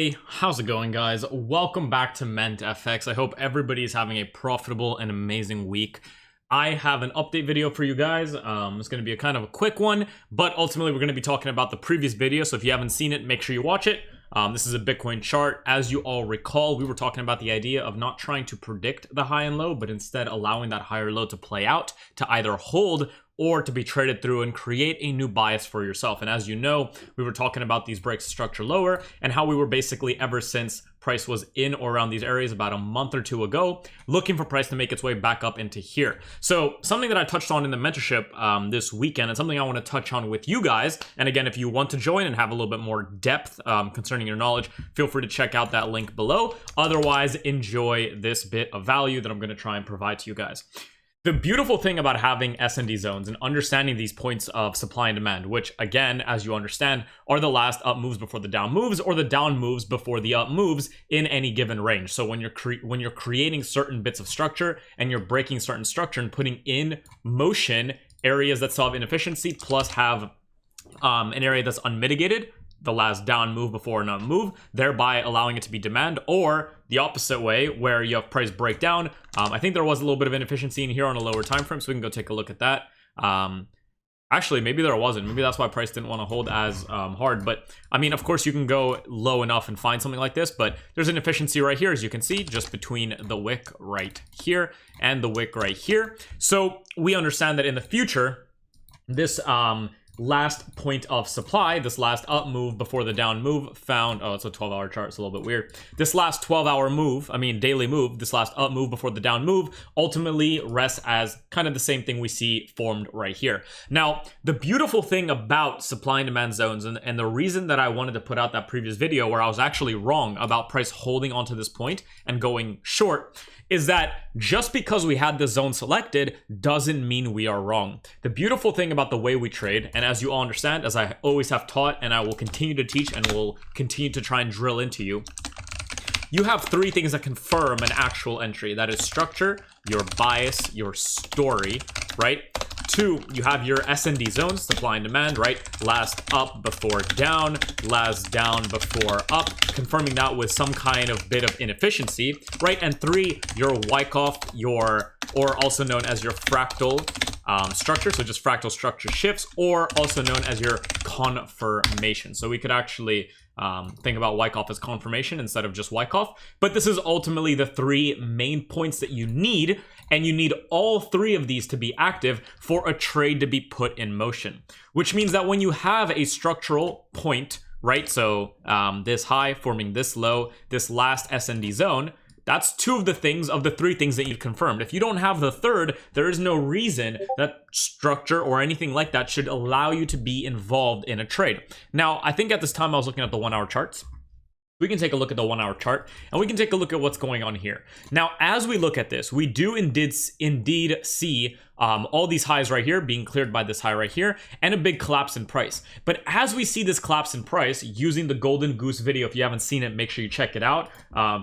Hey, how's it going, guys? Welcome back to mentfx. I hope everybody's having a profitable and amazing week. I have an update video for you guys. It's going to be a kind of a quick one, but ultimately we're going to be talking about the previous video. So if you haven't seen it, make sure you watch it. This is a Bitcoin chart. As you all recall, we were talking about the idea of not trying to predict the high and low, but instead allowing that higher low to play out, to either hold or to be traded through and create a new bias for yourself. And as you know, we were talking about these breaks structure lower and how we were basically, ever since price was in or around these areas about a month or two ago, looking for price to make its way back up into here. So something that I touched on in the mentorship this weekend, and something I want to touch on with you guys. And again, if you want to join and have a little bit more depth concerning your knowledge, feel free to check out that link below. Otherwise, enjoy this bit of value that I'm going to try and provide to you guys. The beautiful thing about having S&D zones and understanding these points of supply and demand, which again, as you understand, are the last up moves before the down moves, or the down moves before the up moves in any given range. So when you're creating certain bits of structure and you're breaking certain structure and putting in motion areas that still have inefficiency plus have an area that's unmitigated, the last down move before an up move, thereby allowing it to be demand, or the opposite way where you have price breakdown. I think there was a little bit of inefficiency in here on a lower time frame, so we can go take a look at that. Actually, maybe there wasn't. Maybe that's why price didn't want to hold as hard. But I mean, of course, you can go low enough and find something like this, but there's an inefficiency right here, as you can see, just between the wick right here and the wick right here. So we understand that in the future, this last point of supply, this last up move before the down move found, oh, it's a 12-hour chart, it's a little bit weird. This last 12-hour move, daily move, this last up move before the down move ultimately rests as kind of the same thing we see formed right here. Now, the beautiful thing about supply and demand zones, and the reason that I wanted to put out that previous video where I was actually wrong about price holding onto this point and going short, is that just because we had the zone selected doesn't mean we are wrong. The beautiful thing about the way we trade, and as you all understand, as I always have taught and I will continue to teach and will continue to try and drill into you, you have three things that confirm an actual entry. That is structure, your bias, your story, right? Two, you have your S&D zones, supply and demand, right? Last up before down, last down before up, confirming that with some kind of bit of inefficiency, right? And three, your Wyckoff, or also known as your fractal structure, so just fractal structure shifts, or also known as your confirmation. So we could actually think about Wyckoff as confirmation instead of just Wyckoff, but this is ultimately the three main points that you need, and you need all three of these to be active for a trade to be put in motion, which means that when you have a structural point, right, so this high forming this low, this last S&D zone, that's two of the things, of the three things that you confirmed. If you don't have the third, there is no reason that structure or anything like that should allow you to be involved in a trade. Now, I think at this time I was looking at the 1 hour charts. We can take a look at the 1 hour chart and we can take a look at what's going on here. Now, as we look at this, we do indeed see all these highs right here being cleared by this high right here and a big collapse in price. But as we see this collapse in price, using the Golden Goose video, if you haven't seen it, make sure you check it out.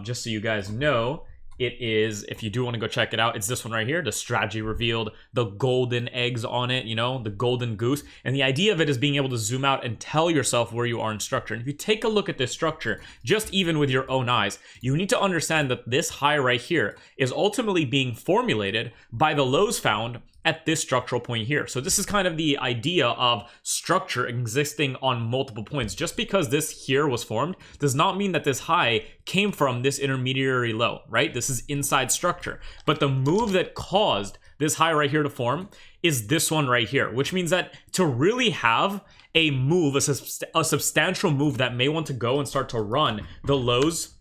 Just so you guys know, it is, if you do want to go check it out, it's this one right here, the strategy revealed, the golden eggs on it, you know, the golden goose. And the idea of it is being able to zoom out and tell yourself where you are in structure. And if you take a look at this structure, just even with your own eyes, you need to understand that this high right here is ultimately being formulated by the lows found at this structural point here. So this is kind of the idea of structure existing on multiple points. Just because this here was formed does not mean that this high came from this intermediary low, right? This is inside structure. But the move that caused this high right here to form is this one right here, which means that to really have a move, a substantial move that may want to go and start to run the lows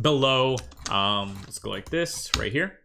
below, let's go like this right here.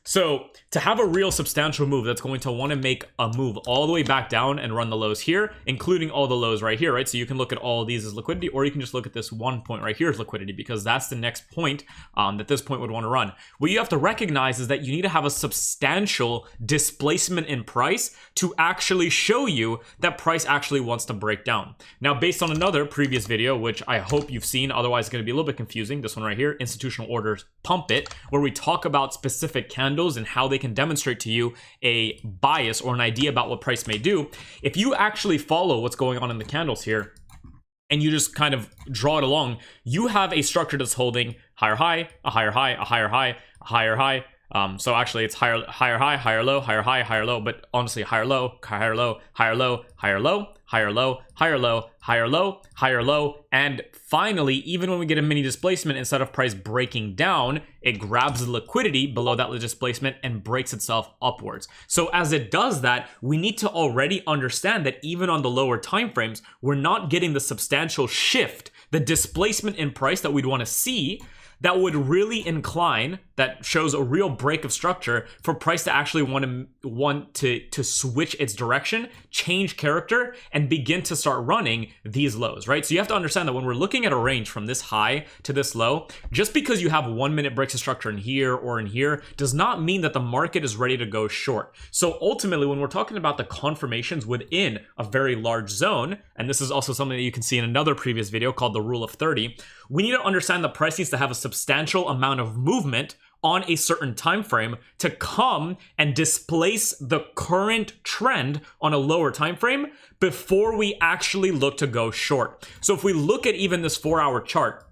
So to have a real substantial move that's going to want to make a move all the way back down and run the lows here, including all the lows right here, right? So you can look at all of these as liquidity, or you can just look at this one point right here as liquidity, because that's the next point that this point would want to run. What you have to recognize is that you need to have a substantial displacement in price to actually show you that price actually wants to break down. Now, based on another previous video, which I hope you've seen, otherwise it's going to be a little bit confusing, this one right here, institutional orders pump it, where we talk about specific candles and how they can demonstrate to you a bias or an idea about what price may do. If you actually follow what's going on in the candles here, and you just kind of draw it along, you have a structure that's holding higher high, a higher high, a higher high, a higher high. So actually it's higher high, higher low, higher high, higher low, but honestly higher low, higher low, higher low, higher low, higher low, higher low, higher low, higher low, and finally, even when we get a mini displacement, instead of price breaking down, it grabs the liquidity below that displacement and breaks itself upwards. So as it does that, we need to already understand that even on the lower time frames, we're not getting the substantial shift, the displacement in price that we'd want to see, that would really incline, that shows a real break of structure for price to actually want to switch its direction, change character, and begin to start running these lows, right? So you have to understand that when we're looking at a range from this high to this low, just because you have 1 minute breaks of structure in here or in here does not mean that the market is ready to go short. So ultimately, when we're talking about the confirmations within a very large zone, and this is also something that you can see in another previous video called the rule of 30, we need to understand the price needs to have a substantial amount of movement on a certain time frame to come and displace the current trend on a lower time frame before we actually look to go short. So if we look at even this 4-hour chart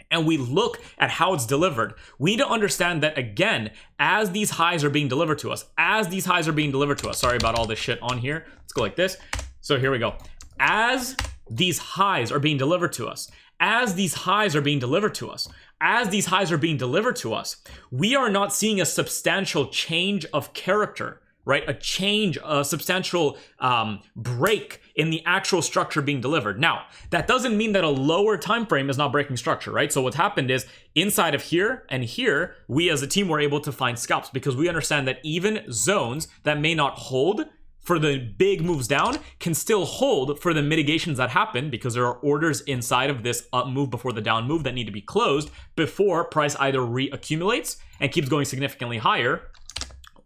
and we look at how it's delivered, we need to understand that, again, as these highs are being delivered to us, sorry about all this shit on here, let's go like this. So here we go. As these highs are being delivered to us, we are not seeing a substantial change of character, right? A substantial break in the actual structure being delivered. Now, that doesn't mean that a lower time frame is not breaking structure, right? So what's happened is inside of here and here, we as a team were able to find scalps because we understand that even zones that may not hold for the big moves down can still hold for the mitigations that happen because there are orders inside of this up move before the down move that need to be closed before price either reaccumulates and keeps going significantly higher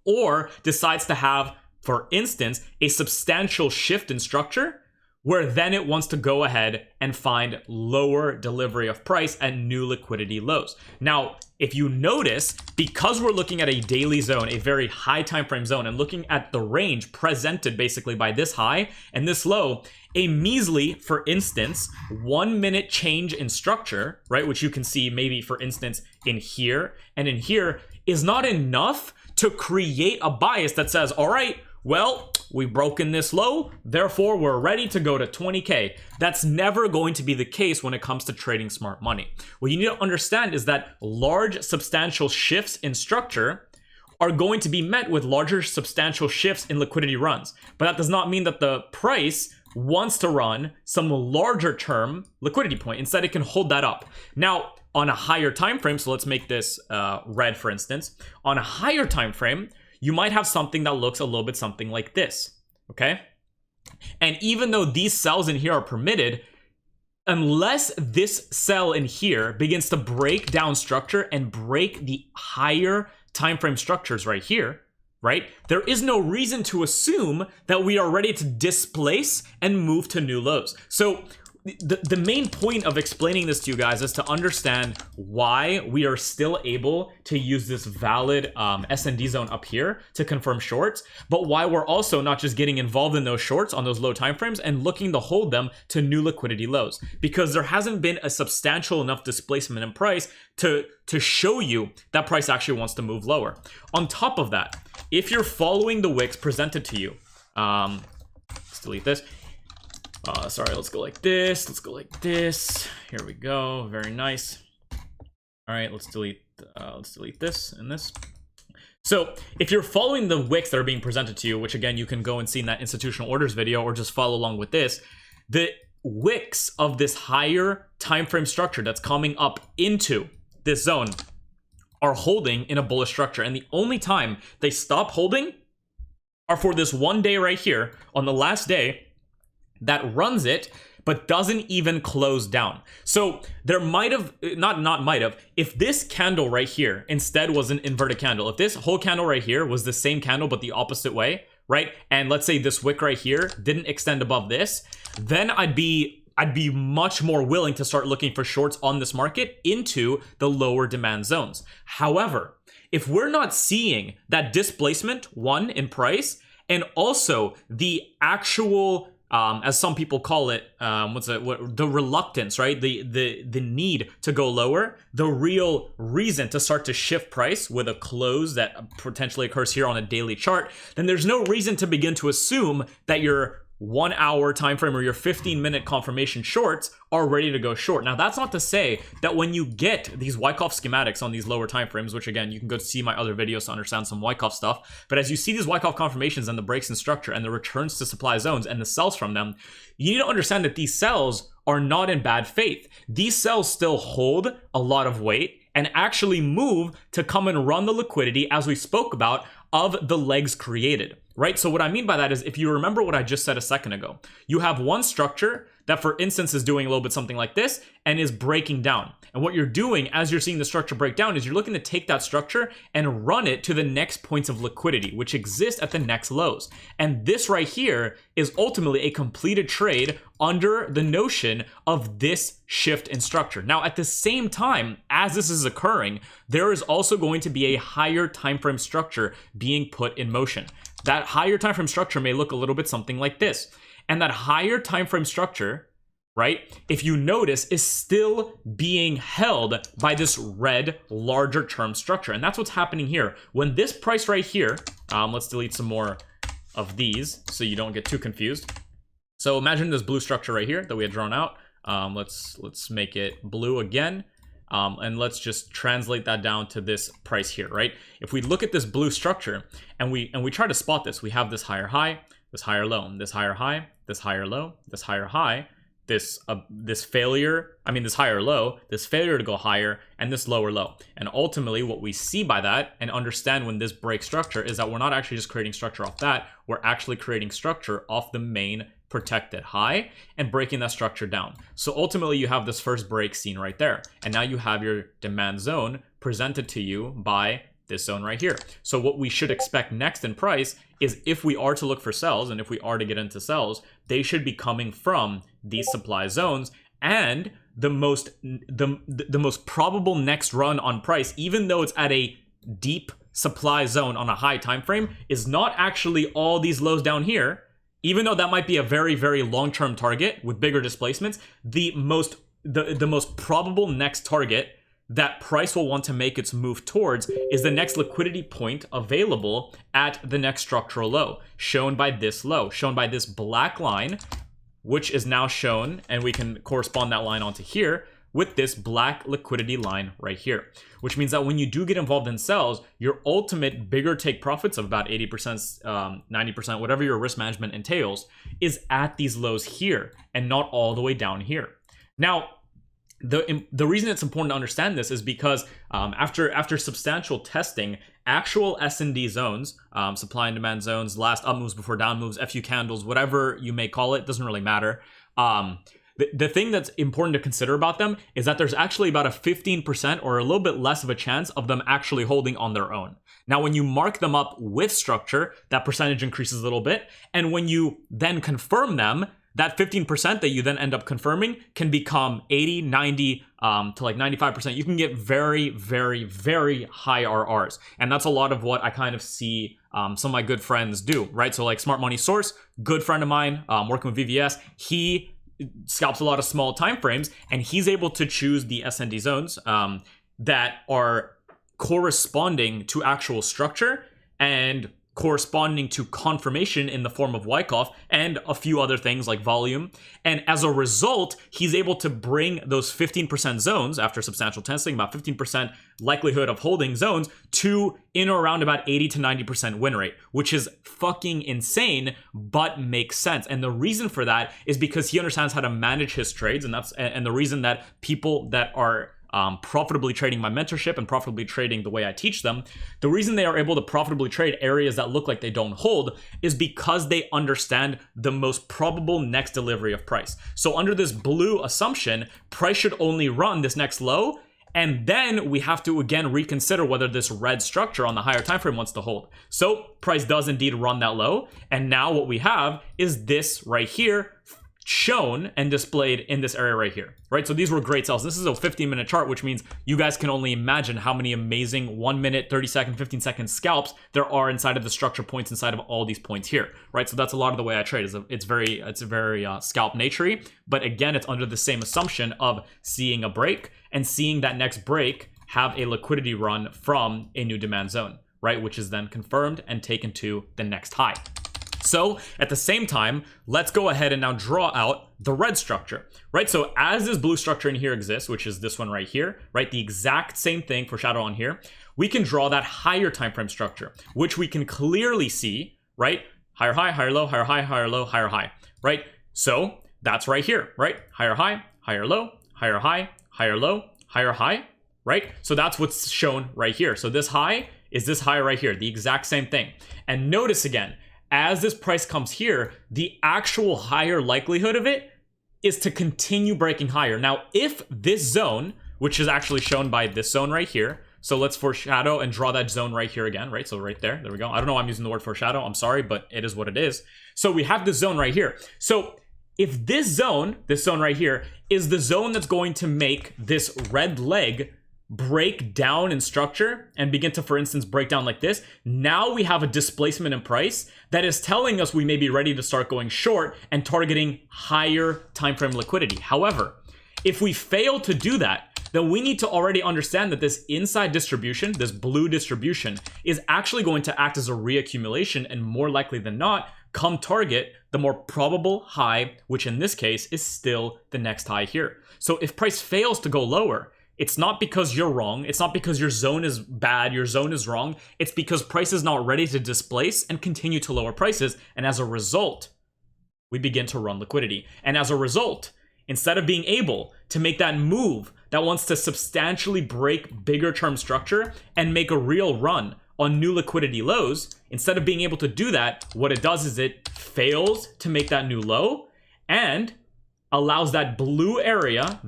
or decides to have, for instance, a substantial shift in structure where then it wants to go ahead and find lower delivery of price at new liquidity lows. Now, if you notice, because we're looking at a daily zone, a very high time frame zone, and looking at the range presented basically by this high and this low, a measly, for instance, 1 minute change in structure, right, which you can see maybe, for instance, in here and in here, is not enough to create a bias that says, all right, well, we've broken this low, therefore we're ready to go to 20K. That's never going to be the case when it comes to trading smart money. What you need to understand is that large substantial shifts in structure are going to be met with larger substantial shifts in liquidity runs. But that does not mean that the price wants to run some larger term liquidity point. Instead, it can hold that up. Now, on a higher time frame, so let's make this red, for instance. On a higher time frame, you might have something that looks a little bit something like this, okay? And even though these cells in here are permitted, unless this cell in here begins to break down structure and break the higher time frame structures right here, right? There is no reason to assume that we are ready to displace and move to new lows. So the main point of explaining this to you guys is to understand why we are still able to use this valid S&D zone up here to confirm shorts, but why we're also not just getting involved in those shorts on those low time frames and looking to hold them to new liquidity lows, because there hasn't been a substantial enough displacement in price to show you that price actually wants to move lower. On top of that, if you're following the wicks presented to you, let's delete this. Sorry, let's go like this. Here we go. Very nice. All right, let's delete this and this. So if you're following the wicks that are being presented to you, which again, you can go and see in that institutional orders video or just follow along with this, the wicks of this higher time frame structure that's coming up into this zone are holding in a bullish structure. And the only time they stop holding are for this one day right here on the last day that runs it, but doesn't even close down. So there might have, if this candle right here instead was an inverted candle, if this whole candle right here was the same candle but the opposite way, right? And let's say this wick right here didn't extend above this, then I'd be much more willing to start looking for shorts on this market into the lower demand zones. However, if we're not seeing that displacement, one, in price, and also the actual as some people call it, the reluctance, right? The need to go lower, the real reason to start to shift price with a close that potentially occurs here on a daily chart, then there's no reason to begin to assume that your 1 hour time frame or your 15-minute confirmation shorts are ready to go short. Now, that's not to say that when you get these Wyckoff schematics on these lower time frames, which again, you can go see my other videos to understand some Wyckoff stuff, but as you see these Wyckoff confirmations and the breaks in structure and the returns to supply zones and the sells from them, you need to understand that these sells are not in bad faith. These sells still hold a lot of weight and actually move to come and run the liquidity, as we spoke about, of the legs created, right? So what I mean by that is, if you remember what I just said a second ago, you have one structure that, for instance, is doing a little bit something like this and is breaking down. And what you're doing as you're seeing the structure break down is you're looking to take that structure and run it to the next points of liquidity, which exist at the next lows. And this right here is ultimately a completed trade under the notion of this shift in structure. Now, at the same time as this is occurring, there is also going to be a higher time frame structure being put in motion. That higher time frame structure may look a little bit something like this. And that higher time frame structure, right, if you notice, is still being held by this red larger term structure. And that's what's happening here. When this price right here, let's delete some more of these so you don't get too confused. So imagine this blue structure right here that we had drawn out. Let's make it blue again. And let's just translate that down to this price here, right? If we look at this blue structure and we try to spot this, we have this higher high, this higher low, this higher high, this higher low, this higher high, this failure, this higher low, this failure to go higher, and this lower low. And ultimately what we see by that and understand when this breaks structure is that we're not actually just creating structure off that, we're actually creating structure off the main protected high and breaking that structure down. So ultimately you have this first break seen right there. And now you have your demand zone presented to you by this zone right here. So what we should expect next in price is, if we are to look for sells and if we are to get into sells, they should be coming from these supply zones. And the most probable next run on price, even though it's at a deep supply zone on a high time frame, is not actually all these lows down here. Even though that might be a very, very long-term target with bigger displacements, the most probable next target that price will want to make its move towards is the next liquidity point available at the next structural low, shown by this low, shown by this black line, which is now shown, and we can correspond that line onto here with this black liquidity line right here, which means that when you do get involved in sells, your ultimate bigger take profits of about 80%, 90%, whatever your risk management entails, is at these lows here and not all the way down here. Now, the reason it's important to understand this is because after substantial testing, actual S&D zones, supply and demand zones, last up moves before down moves, FU candles, whatever you may call it, doesn't really matter. The thing that's important to consider about them is that there's actually about a 15% or a little bit less of a chance of them actually holding on their own. Now, when you mark them up with structure, that percentage increases a little bit. And when you then confirm them, that 15% that you then end up confirming can become 80, 90, to like 95%. You can get very, very, very high RRs. And that's a lot of what I kind of see some of my good friends do, right? So like Smart Money Source, good friend of mine, working with VVS, he scalps a lot of small time frames, and he's able to choose the S&D zones that are corresponding to actual structure and corresponding to confirmation in the form of Wyckoff and a few other things like volume. And as a result, he's able to bring those 15% zones after substantial testing, about 15% likelihood of holding zones, to in or around about 80 to 90% win rate, which is fucking insane, but makes sense. And the reason for that is because he understands how to manage his trades. And the reason that people that are profitably trading my mentorship and profitably trading the way I teach them, the reason they are able to profitably trade areas that look like they don't hold is because they understand the most probable next delivery of price. So under this blue assumption, price should only run this next low, and then we have to again reconsider whether this red structure on the higher time frame wants to hold. So price does indeed run that low, and now what we have is this right here, shown and displayed in this area right here, right? So these were great sells. This is a 15-minute chart, which means you guys can only imagine how many amazing 1 minute, 30-second, 15-second scalps there are inside of the structure points inside of all these points here, right? So that's a lot of the way I trade. It's very scalp naturey, but again, it's under the same assumption of seeing a break and seeing that next break have a liquidity run from a new demand zone, right? Which is then confirmed and taken to the next high. So at the same time, let's go ahead and now draw out the red structure, right? So as this blue structure in here exists, which is this one right here, right? The exact same thing for shadow on here, we can draw that higher time frame structure, which we can clearly see, right? Higher high, higher low, higher high, higher low, higher high, right? So that's right here, right? Higher high, higher low, higher high, higher low, higher high, right? So that's what's shown right here. So this high is this high right here, the exact same thing. And notice again, as this price comes here, the actual higher likelihood of it is to continue breaking higher. Now, if this zone, which is actually shown by this zone right here, so let's foreshadow and draw that zone right here again, right? So right there we go. I don't know why I'm using the word foreshadow. I'm sorry, but it is what it is. So we have this zone right here. So if this zone right here, is the zone that's going to make this red leg break down in structure and begin to, for instance, break down like this, now we have a displacement in price that is telling us we may be ready to start going short and targeting higher time frame liquidity. However, if we fail to do that, then we need to already understand that this inside distribution, this blue distribution, is actually going to act as a reaccumulation and more likely than not come target the more probable high, which in this case is still the next high here. So if price fails to go lower, it's not because you're wrong. It's not because your zone is bad, your zone is wrong. It's because price is not ready to displace and continue to lower prices. And as a result, we begin to run liquidity. And as a result, instead of being able to make that move that wants to substantially break bigger term structure and make a real run on new liquidity lows, instead of being able to do that, what it does is it fails to make that new low and allows that blue area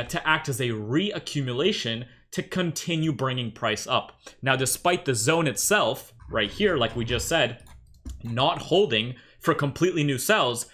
to act as a reaccumulation to continue bringing price up. Now, despite the zone itself, right here, like we just said, not holding for completely new sells,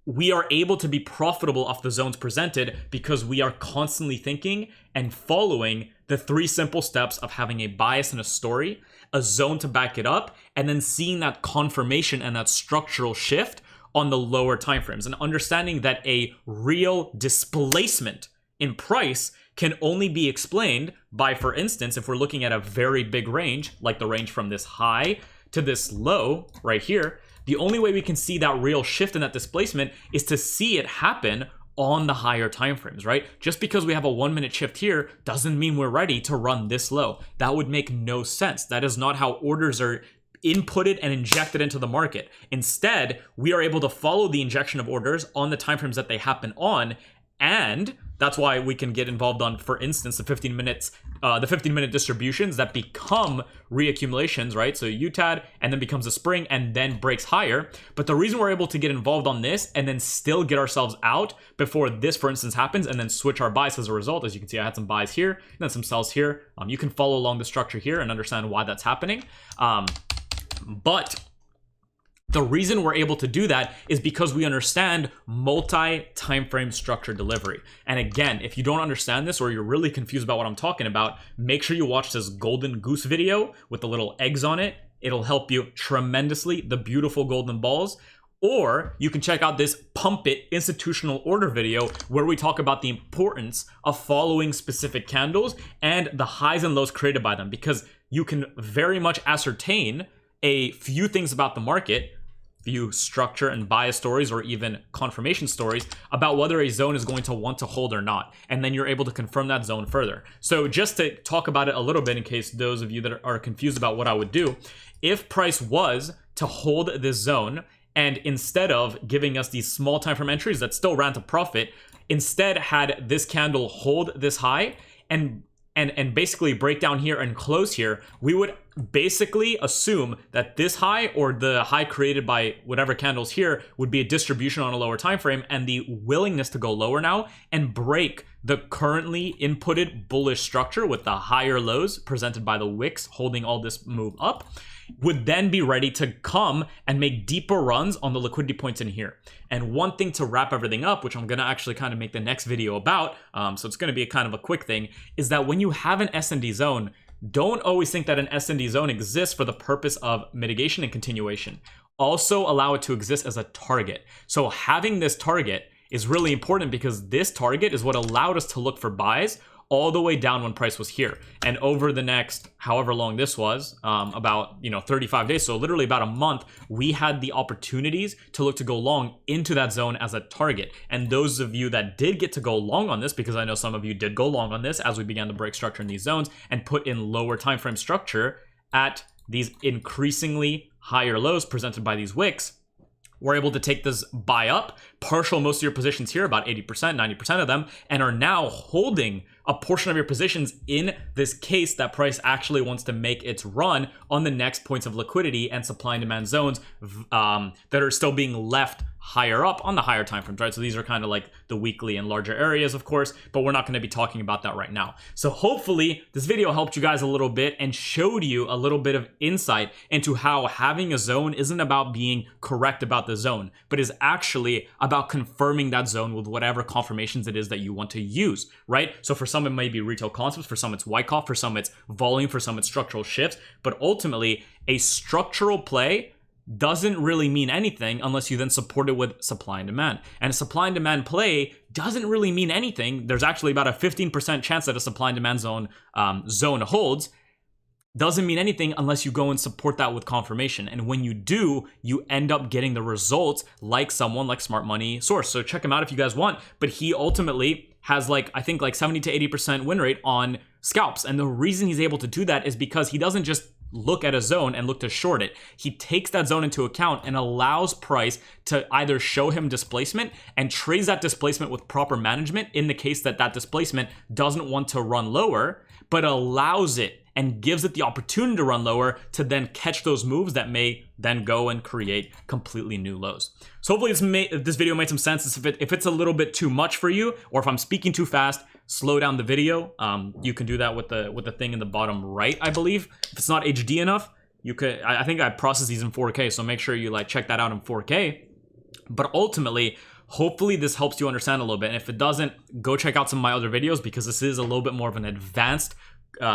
we are able to be profitable off the zones presented because we are constantly thinking and following the 3 simple steps of having a bias and a story, a zone to back it up, and then seeing that confirmation and that structural shift on the lower timeframes, and understanding that a real displacement in price can only be explained by, for instance, if we're looking at a very big range, like the range from this high to this low right here, the only way we can see that real shift in that displacement is to see it happen on the higher timeframes, right? Just because we have a 1 minute shift here doesn't mean we're ready to run this low. That would make no sense. That is not how orders are inputted and injected into the market. Instead, we are able to follow the injection of orders on the timeframes that they happen on, and that's why we can get involved on, for instance, the 15-minute distributions that become reaccumulations, right? So UTAD and then becomes a spring and then breaks higher. But the reason we're able to get involved on this and then still get ourselves out before this, for instance, happens and then switch our buys as a result, as you can see, I had some buys here and then some sells here. You can follow along the structure here and understand why that's happening. But the reason we're able to do that is because we understand multi-time frame structure delivery. And again, if you don't understand this or you're really confused about what I'm talking about, make sure you watch this golden goose video with the little eggs on it. It'll help you tremendously, the beautiful golden balls. Or you can check out this Pump It institutional order video where we talk about the importance of following specific candles and the highs and lows created by them, because you can very much ascertain a few things about the market, few structure and bias stories or even confirmation stories about whether a zone is going to want to hold or not. And then you're able to confirm that zone further. So just to talk about it a little bit in case those of you that are confused about what I would do, if price was to hold this zone and instead of giving us these small time frame entries that still ran to profit, instead had this candle hold this high and basically break down here and close here, we would basically assume that this high or the high created by whatever candles here would be a distribution on a lower time frame, and the willingness to go lower now and break the currently inputted bullish structure with the higher lows presented by the wicks holding all this move up would then be ready to come and make deeper runs on the liquidity points in here. And one thing to wrap everything up, which I'm gonna actually kind of make the next video about, so it's gonna be a kind of a quick thing, is that when you have an S&D zone, don't always think that an S&D zone exists for the purpose of mitigation and continuation. Also allow it to exist as a target. So having this target is really important because this target is what allowed us to look for buys all the way down when price was here. And over the next, however long this was, about 35 days, so literally about a month, we had the opportunities to look to go long into that zone as a target. And those of you that did get to go long on this, because I know some of you did go long on this as we began to break structure in these zones and put in lower time frame structure at these increasingly higher lows presented by these wicks, we're able to take this buy up, partial most of your positions here, about 80%, 90% of them, and are now holding a portion of your positions in this case that price actually wants to make its run on the next points of liquidity and supply and demand zones that are still being left higher up on the higher time frames, right? So these are kind of like the weekly and larger areas, of course, but we're not going to be talking about that right now. So hopefully this video helped you guys a little bit and showed you a little bit of insight into how having a zone isn't about being correct about the zone, but is actually about confirming that zone with whatever confirmations it is that you want to use, right? So for some, it may be retail concepts, for some it's Wyckoff, for some it's volume, for some it's structural shifts, but ultimately a structural play doesn't really mean anything unless you then support it with supply and demand. And a supply and demand play doesn't really mean anything. There's actually about a 15% chance that a supply and demand zone holds. Doesn't mean anything unless you go and support that with confirmation. And when you do, you end up getting the results like someone like Smart Money Source. So check him out if you guys want. But he ultimately has I think 70 to 80% win rate on scalps. And the reason he's able to do that is because he doesn't just look at a zone and look to short it. He takes that zone into account and allows price to either show him displacement and trades that displacement with proper management in the case that that displacement doesn't want to run lower, but allows it and gives it the opportunity to run lower to then catch those moves that may then go and create completely new lows. So hopefully this video made some sense. If it's a little bit too much for you, or if I'm speaking too fast, slow down the video. You can do that with the thing in the bottom right, I believe. If it's not HD enough, you could. I think I process these in 4K, so make sure you check that out in 4K. But ultimately, hopefully this helps you understand a little bit. And if it doesn't, go check out some of my other videos because this is a little bit more of an advanced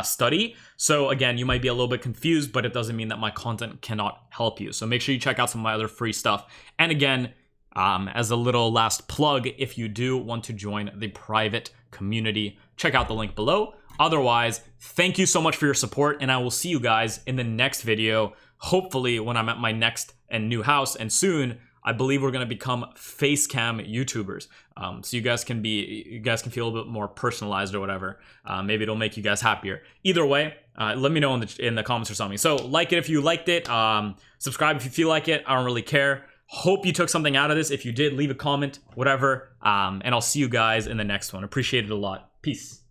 study. So again, you might be a little bit confused, but it doesn't mean that my content cannot help you. So make sure you check out some of my other free stuff. And again, as a little last plug, if you do want to join the private community, check out the link below. Otherwise, thank you so much for your support, and I will see you guys in the next video, hopefully when I'm at my next and new house. And soon, I believe we're going to become face cam YouTubers. So you guys can feel a little bit more personalized or whatever. Maybe it'll make you guys happier. Either way, let me know in the comments or something. So like it if you liked it. Subscribe if you feel like it. I don't really care. Hope you took something out of this. If you did, leave a comment, whatever. And I'll see you guys in the next one. Appreciate it a lot. Peace.